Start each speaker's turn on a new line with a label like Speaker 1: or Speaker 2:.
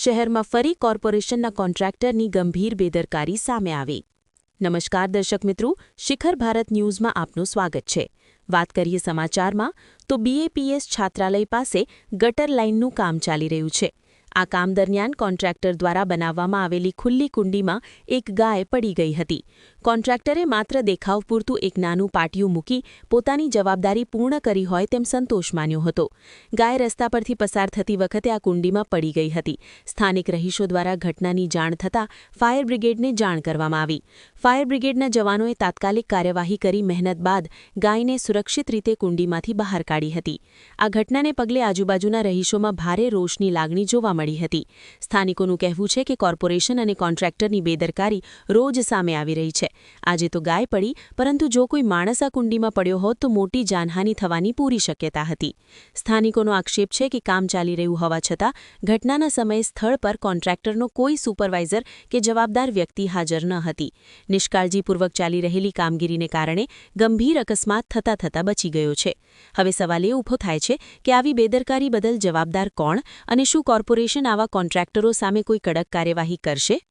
Speaker 1: શહેરમાં ફરી કોર્પોરેશનના કોન્ટ્રાક્ટરની ગંભીર બેદરકારી સામે આવી। નમસ્કાર દર્શક મિત્રો, શિખર ભારત ન્યૂઝમાં આપનું સ્વાગત છે। વાત કરીએ સમાચારમાં તો BAPS છાત્રાલય પાસે ગટર લાઇનનું કામ ચાલી રહ્યું છે। આ કામ દરમિયાન કોન્ટ્રાક્ટર દ્વારા બનાવવામાં આવેલી ખુલ્લી કુંડીમાં એક ગાય પડી ગઈ હતી। કોન્ટ્રાક્ટરે માત્ર દેખાવ પૂરતું એક નાનું પાટિયું મૂકી પોતાની જવાબદારી પૂર્ણ કરી હોય તેમ સંતોષ માન્યો હતો। ગાય રસ્તા પરથી પસાર થતી વખતે આ કુંડીમાં પડી ગઈ હતી। સ્થાનિક રહીશો દ્વારા ઘટનાની જાણ થતાં ફાયર બ્રિગેડને જાણ કરવામાં આવી। ફાયર બ્રિગેડના જવાનોએ તાત્કાલિક કાર્યવાહી કરી મહેનત બાદ ગાયને સુરક્ષિત રીતે કુંડીમાંથી બહાર કાઢી હતી। આ ઘટનાને પગલે આજુબાજુના રહીશોમાં ભારે રોષની લાગણી જોવા મળી હતી। સ્થાનિકોનું કહેવું છે કે કોર્પોરેશન અને કોન્ટ્રાક્ટરની બેદરકારી રોજ સામે આવી રહી છે। આજે તો ગાય પડી, પરંતુ જો કોઈ માણસ આ કુંડીમાં પડ્યો હોત તો મોટી જાનહાનિ થવાની પૂરી શક્યતા હતી। સ્થાનિકોનો આક્ષેપ છે કે કામ ચાલી રહ્યું હોવા છતાં ઘટનાના સમયે સ્થળ પર કોન્ટ્રાક્ટરનો કોઈ સુપરવાઇઝર કે જવાબદાર વ્યક્તિ હાજર ન હતી। નિષ્કાળજીપૂર્વક ચાલી રહેલી કામગીરીને કારણે ગંભીર અકસ્માત થતાં બચી ગયો છે। હવે સવાલ એ ઊભો થાય છે કે આવી બેદરકારી બદલ જવાબદાર કોણ અને શું કોર્પોરેશન આવા કોન્ટ્રાક્ટરો સામે કોઈ કડક કાર્યવાહી કરશે?